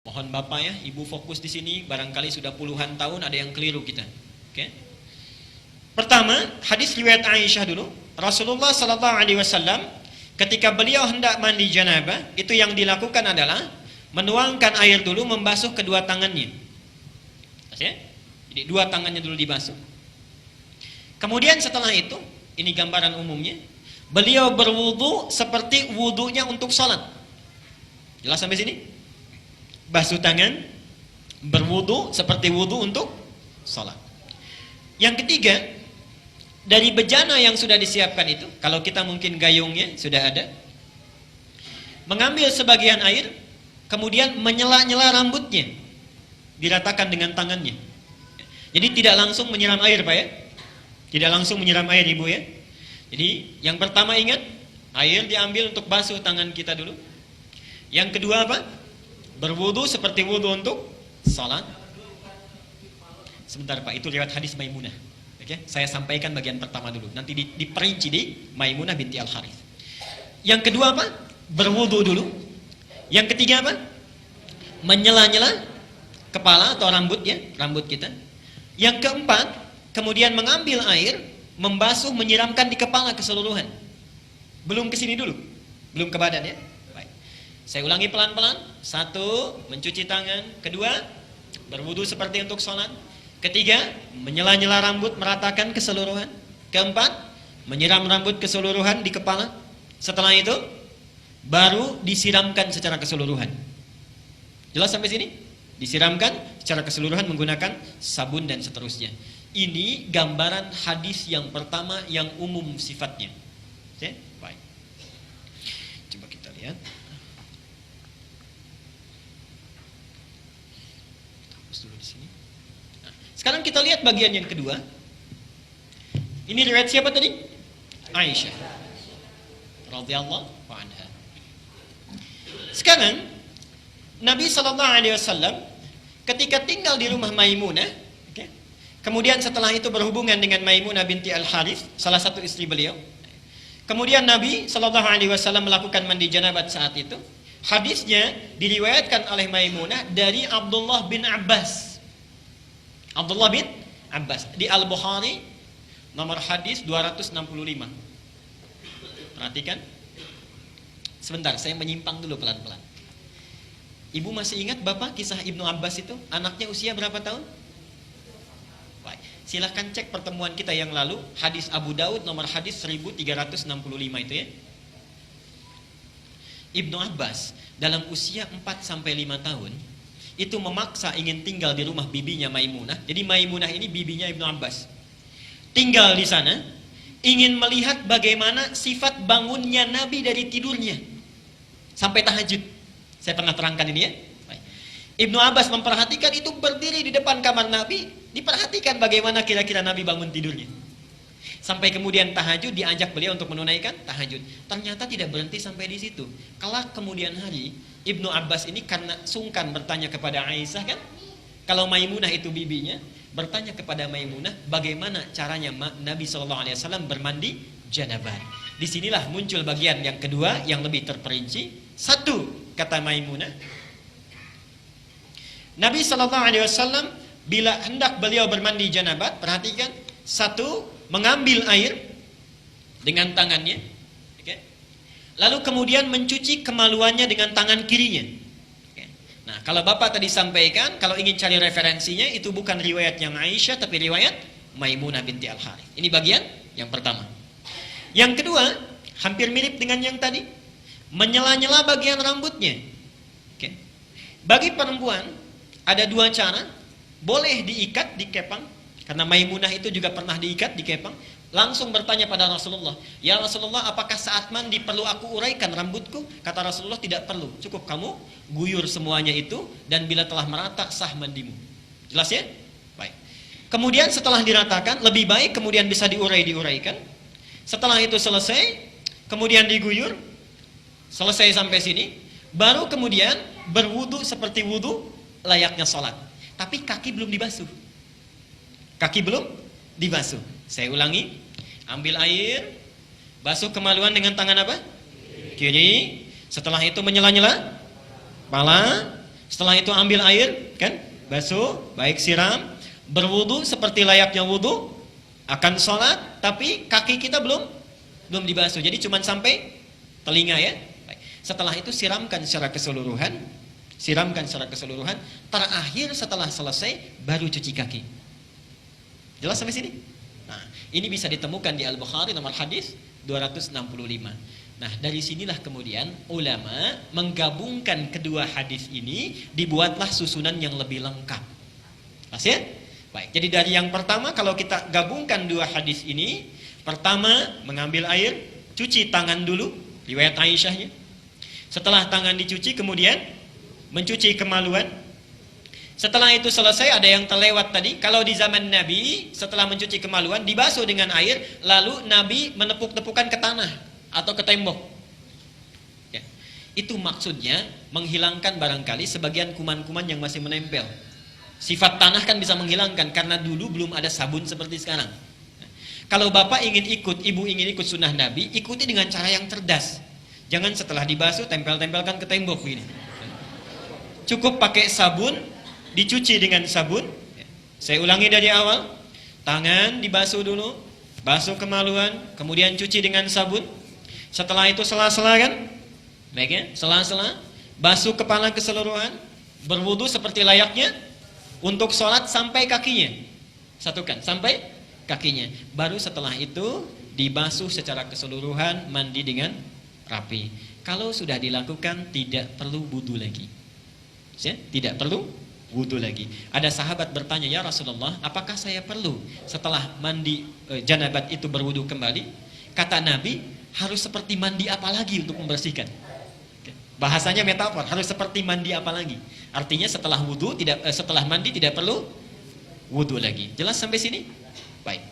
Mohon Bapak ya, Ibu fokus di sini, barangkali sudah puluhan tahun ada yang keliru kita. Oke. Pertama, hadis riwayat Aisyah dulu. Rasulullah sallallahu alaihi wasallam ketika beliau hendak mandi janabah, itu yang dilakukan adalah menuangkan air dulu, membasuh kedua tangannya. Oke? Jadi dua tangannya dulu dibasuh. Kemudian setelah itu, ini gambaran umumnya, beliau berwudu seperti wudunya untuk salat. Jelas sampai sini? Basuh tangan, berwudu seperti wudu untuk salat. Yang ketiga, dari bejana yang sudah disiapkan itu, kalau kita mungkin gayungnya sudah ada, mengambil sebagian air, kemudian menyela-nyela rambutnya, diratakan dengan tangannya. Jadi tidak langsung menyiram air, Pak ya. Tidak langsung menyiram air, Ibu ya. Jadi yang pertama ingat, air diambil untuk basuh tangan kita dulu. Yang kedua apa? Berwudu seperti wudu untuk salat. Sebentar Pak, itu lewat hadis Maimunah. Oke, saya sampaikan bagian pertama dulu. Nanti diperinci di Maimunah binti Al-Harith. Yang kedua apa? Berwudu dulu. Yang ketiga apa? Menyela-nyela kepala atau rambut ya, rambut kita. Yang keempat, kemudian mengambil air, membasuh, menyiramkan di kepala keseluruhan. Belum ke sini dulu. Belum ke badan ya. Saya ulangi pelan-pelan. Satu, mencuci tangan. Kedua, berwudu seperti untuk sholat. Ketiga, menyela-nyela rambut, meratakan keseluruhan. Keempat, menyiram rambut keseluruhan di kepala. Setelah itu, baru disiramkan secara keseluruhan. Jelas sampai sini? Disiramkan secara keseluruhan menggunakan sabun dan seterusnya. Ini gambaran hadis yang pertama yang umum sifatnya. Oke? Baik. Coba kita lihat. Dulu di sini. Nah, sekarang kita lihat bagian yang kedua. Ini riwayat siapa tadi? Aisyah radhiyallahu anha. Sekarang Nabi sallallahu alaihi wasallam ketika tinggal di rumah Maimunah, okay, kemudian setelah itu berhubungan dengan Maimunah binti Al-Harith, salah satu istri beliau. Kemudian Nabi sallallahu alaihi wasallam melakukan mandi janabat saat itu. Hadisnya diriwayatkan oleh Maimunah dari Abdullah bin Abbas. Abdullah bin Abbas di Al-Bukhari nomor hadis 265. Perhatikan. Sebentar, saya menyimpang dulu pelan-pelan. Ibu masih ingat Bapak kisah Ibnu Abbas itu? Anaknya usia berapa tahun? Baik. Silahkan cek pertemuan kita yang lalu, hadis Abu Daud nomor hadis 1365 itu ya. Ibnu Abbas dalam usia 4-5 tahun itu memaksa ingin tinggal di rumah bibinya Maimunah. Jadi Maimunah ini bibinya Ibnu Abbas. Tinggal di sana, ingin melihat bagaimana sifat bangunnya Nabi dari tidurnya sampai tahajud. Saya pernah terangkan ini ya. Ibnu Abbas memperhatikan itu, berdiri di depan kamar Nabi, diperhatikan bagaimana kira-kira Nabi bangun tidurnya. Sampai kemudian tahajud, diajak beliau untuk menunaikan tahajud. Ternyata tidak berhenti sampai di situ. Kelak kemudian hari, Ibnu Abbas ini karena sungkan bertanya kepada Aisyah kan, kalau Maimunah itu bibinya, bertanya kepada Maimunah bagaimana caranya Nabi SAW bermandi janabah. Disinilah muncul bagian yang kedua yang lebih terperinci. Satu, kata Maimunah, Nabi SAW bila hendak beliau bermandi janabat, perhatikan, satu, mengambil air dengan tangannya, okay. Lalu kemudian mencuci kemaluannya dengan tangan kirinya. Okay. Nah, kalau Bapak tadi sampaikan, kalau ingin cari referensinya, itu bukan riwayat yang Aisyah, tapi riwayat Maimunah binti Al-Harith. Ini bagian yang pertama. Yang kedua, hampir mirip dengan yang tadi, menyela-nyela bagian rambutnya. Okay. Bagi perempuan, ada dua cara. Boleh diikat, dikepang. Karena Maimunah itu juga pernah diikat, dikepang. Langsung bertanya pada Rasulullah, ya Rasulullah, apakah saat mandi perlu aku uraikan rambutku? Kata Rasulullah, tidak perlu. Cukup kamu guyur semuanya itu, dan bila telah merata, sah mandimu. Jelas ya? Baik. Kemudian setelah diratakan, lebih baik kemudian bisa diuraikan. Setelah itu selesai, kemudian diguyur. Selesai sampai sini. Baru kemudian berwudu seperti wudu layaknya sholat. Tapi kaki belum dibasuh. Kaki belum dibasuh. Saya ulangi. Ambil air, basuh kemaluan dengan tangan apa? Kiri. Setelah itu menyela-nyela kepala. Setelah itu ambil air, kan? Basuh, baik siram, berwudu seperti layaknya wudu, akan sholat, tapi kaki kita belum dibasuh. Jadi cuma sampai telinga ya. Baik. Setelah itu siramkan secara keseluruhan. Terakhir setelah selesai baru cuci kaki. Jelas sampai sini? Nah, ini bisa ditemukan di Al-Bukhari nomor hadis 265. Nah, dari sinilah kemudian ulama menggabungkan kedua hadis ini, dibuatlah susunan yang lebih lengkap. Pas ya? Baik, jadi dari yang pertama kalau kita gabungkan dua hadis ini, pertama mengambil air, cuci tangan dulu, riwayat Aisyahnya. Setelah tangan dicuci kemudian mencuci kemaluan. Setelah itu selesai, ada yang terlewat tadi, kalau di zaman Nabi setelah mencuci kemaluan dibasuh dengan air, lalu Nabi menepuk-tepukan ke tanah atau ke tembok. Ya. Itu maksudnya menghilangkan barangkali sebagian kuman-kuman yang masih menempel. Sifat tanah kan bisa menghilangkan karena dulu belum ada sabun seperti sekarang. Kalau bapak ingin ikut, ibu ingin ikut sunnah Nabi, ikuti dengan cara yang cerdas. Jangan setelah dibasuh tempel-tempelkan ke tembok ini. Cukup pakai sabun, dicuci dengan sabun. Saya ulangi dari awal. Tangan dibasuh dulu, basuh kemaluan, kemudian cuci dengan sabun. Setelah itu sela-sela kan? Baik ya, sela-sela, basuh kepala keseluruhan, berwudu seperti layaknya. Untuk sholat sampai kakinya. Satukan, sampai kakinya. Baru setelah itu dibasuh secara keseluruhan, mandi dengan rapi. Kalau sudah dilakukan tidak perlu wudu lagi. Ya, tidak perlu wudu lagi. Ada sahabat bertanya, ya Rasulullah, apakah saya perlu setelah mandi janabat itu berwudu kembali? Kata Nabi, harus seperti mandi apa lagi untuk membersihkan? Bahasanya metafor, harus seperti mandi apa lagi? Artinya setelah mandi tidak perlu wudu lagi. Jelas sampai sini? Baik.